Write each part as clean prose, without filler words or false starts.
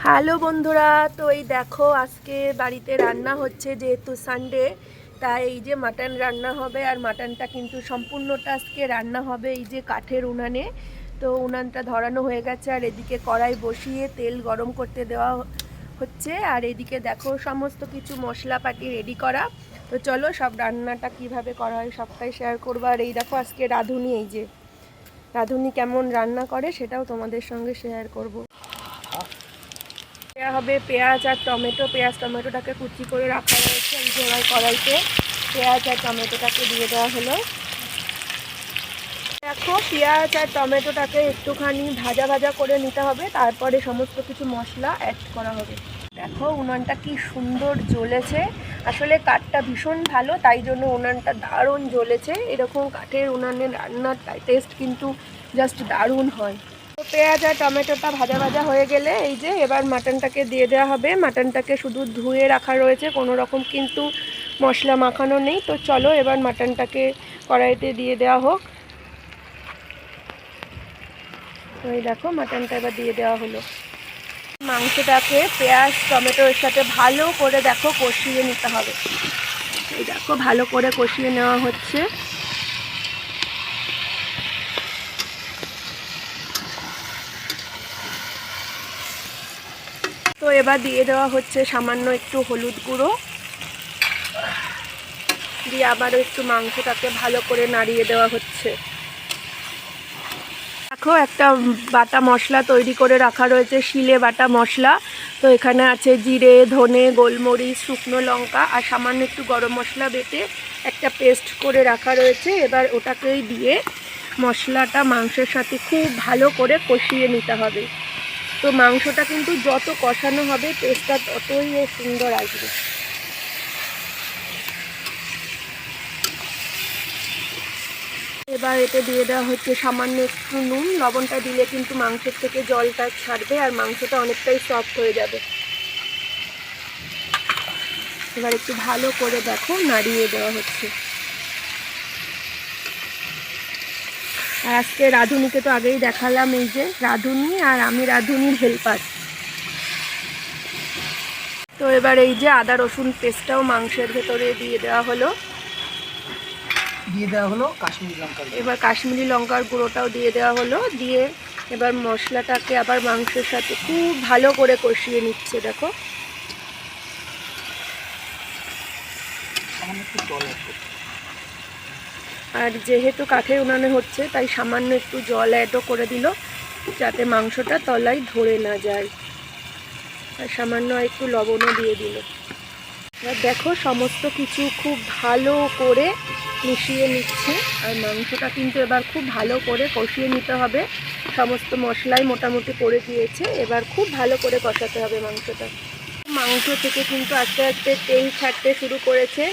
Hello বন্ধুরা, তো এই দেখো আজকে বাড়িতে রান্না হচ্ছে, যেহেতু সানডে তাই এই যে মাটন রান্না হবে। আর মাটনটা কিন্তু সম্পূর্ণটা আজকে রান্না হবে এই যে কাঠের উনানে। তো উনানটা ধরানো হয়ে গেছে আর এদিকে কড়াই বসিয়ে তেল গরম করতে দেওয়া হচ্ছে। আর এদিকে দেখো সমস্ত কিছু মশলাপাতি রেডি করা। তো চলো সব রান্নাটা কিভাবে করা হয় সবটাই শেয়ার করবো। আর এই দেখো আজকে রাঁধুনি, এই যে রাঁধুনি কেমন রান্না করে সেটাও তোমাদের সঙ্গে শেয়ার করব। দেওয়া হবে পেঁয়াজ আর টমেটো। পেঁয়াজ টমেটোটাকে কুচি করে রাখা রয়েছে এই ঝোড়ার কড়াইতে। পেঁয়াজ আর টমেটোটাকে দিয়ে দেওয়া হলো। দেখো পেঁয়াজ আর টমেটোটাকে একটুখানি ভাজা ভাজা করে নিতে হবে, তারপরে সমস্ত কিছু মশলা অ্যাড করা হবে। দেখো উনানটা কি সুন্দর জ্বলেছে, আসলে কাঠটা ভীষণ ভালো তাই জন্য উনানটা দারুণ জ্বলেছে। এরকম কাঠের উনানের রান্নার টেস্ট কিন্তু জাস্ট দারুণ হয়। তো পেঁয়াজ আর টমেটোটা ভাজা ভাজা হয়ে গেলে এই যে এবার মাটনটাকে দিয়ে দেওয়া হবে। মাটনটাকে শুধু ধুয়ে রাখা রয়েছে, কোনো রকম কিন্তু মশলা মাখানো নেই। তো চলো এবার মাটনটাকে কড়াইতে দিয়ে দেওয়া হোক। তো এই দেখো মাটনটা এবার দিয়ে দেওয়া হলো। মাংসটাকে পেঁয়াজ টমেটোর সাথে ভালো করে দেখো কষিয়ে নিতে হবে। এই দেখো ভালো করে কষিয়ে নেওয়া হচ্ছে। তো এবার দিয়ে দেওয়া হচ্ছে সামান্য একটু হলুদ গুঁড়ো, দিয়ে আবারও একটু মাংসটাকে ভালো করে নাড়িয়ে দেওয়া হচ্ছে। দেখো একটা বাটা মশলা তৈরি করে রাখা রয়েছে, শিলে বাটা মশলা। তো এখানে আছে জিরে, ধনে, গোলমরিচ, শুকনো লঙ্কা আর সামান্য একটু গরম মশলা বেটে একটা পেস্ট করে রাখা রয়েছে। এবার ওটাকেই দিয়ে মশলাটা মাংসের সাথে খুব ভালো করে কষিয়ে নিতে হবে। তো মাংসটা কিন্তু যত কষানো হবে টেস্টটা ততই সুন্দর আসবে। এবার এতে দিয়ে দেওয়া হচ্ছে সামান্য একটু নুন। লবণটা দিলে কিন্তু মাংসের থেকে জলটা ছাড়বে আর মাংসটা অনেকটাই সফট হয়ে যাবে। এবার একটু ভালো করে দেখো নাড়িয়ে দেওয়া হচ্ছে। আর আজকে রাঁধুনিকে তো আগেই দেখালাম, এই যে রাঁধুনি আর আমি রাঁধুনির হেল্পার। তো এবার এই যে আদা রসুন পেস্টটাও মাংসের ভেতরে দিয়ে দেওয়া হলো। কাশ্মীরি লঙ্কা। এবার কাশ্মীরি লঙ্কার গুঁড়োটাও দিয়ে দেওয়া হলো। দিয়ে এবার মশলাটাকে আবার মাংসের সাথে খুব ভালো করে কষিয়ে নিচ্ছে। দেখো আর যেহেতু কাঠের উনানে হচ্ছে তাই সামান্য একটু জল অ্যাডও করে দিল, যাতে মাংসটা তলায় ধরে না যায়। আর সামান্য একটু লবণও দিয়ে দিল। এবার দেখো সমস্ত কিছু খুব ভালো করে মিশিয়ে নিচ্ছে। আর মাংসটা কিন্তু এবার খুব ভালো করে কষিয়ে নিতে হবে। সমস্ত মশলাই মোটামুটি পড়ে গিয়েছে, এবার খুব ভালো করে কষাতে হবে মাংসটা। মাংস থেকে কিন্তু আস্তে আস্তে তেল ছাড়তে শুরু করেছে।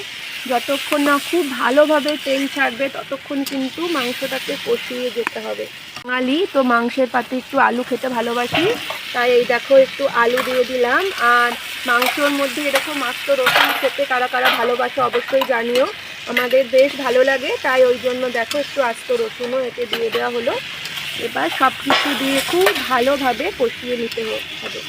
যতক্ষণ না খুব ভালোভাবে তেল ছাড়বে ততক্ষণ কিন্তু মাংসটাকে কষিয়ে যেতে হবে। বাঙালি তো মাংসের পাতে একটু আলু খেতে ভালোবাসি, তাই এই দেখো একটু আলু দিয়ে দিলাম। আর মাংসর মধ্যে এরকম আস্ত রসুন খেতে কারা কারা ভালোবাসে অবশ্যই জানিও, আমাদের বেশ ভালো লাগে। তাই ওই জন্য দেখো একটু আস্ত রসুনও এতে দিয়ে দেওয়া হলো। এবার সব কিছু দিয়ে খুব ভালোভাবে কষিয়ে নিতে হবে।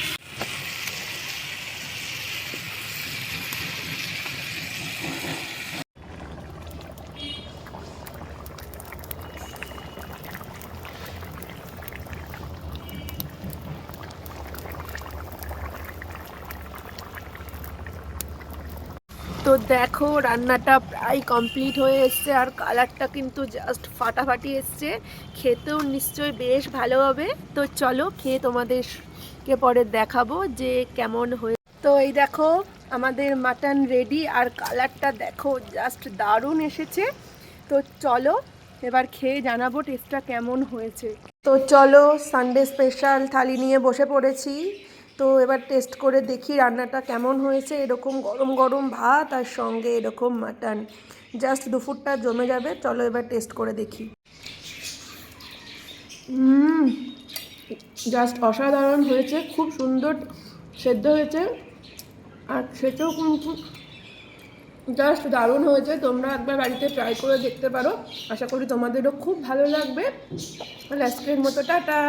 তো দেখো রান্নাটা প্রায় কমপ্লিট হয়ে এসছে আর কালারটা কিন্তু জাস্ট ফাটাফাটি এসছে। খেতেও নিশ্চয়ই বেশ ভালো হবে। তো চলো খেয়ে তোমাদেরকে পরে দেখাবো যে কেমন হয়ে। তো এই দেখো আমাদের মাটন রেডি আর কালারটা দেখো জাস্ট দারুণ এসেছে। তো চলো এবার খেয়ে জানাবো টেস্টটা কেমন হয়েছে। তো চলো সানডে স্পেশাল থালি নিয়ে বসে পড়েছি। তো এবার টেস্ট করে দেখি রান্নাটা কেমন হয়েছে। এরকম গরম গরম ভাত আর সঙ্গে এরকম মাটন, জাস্ট দুপুরটা জমে যাবে। চলো এবার টেস্ট করে দেখি। জাস্ট অসাধারণ হয়েছে, খুব সুন্দর সেদ্ধ হয়েছে আর খেতেও কিন্তু জাস্ট দারুণ হয়েছে। তোমরা একবার বাড়িতে ট্রাই করে দেখতে পারো, আশা করি তোমাদেরও খুব ভালো লাগবে। আজকের মতো টাটা।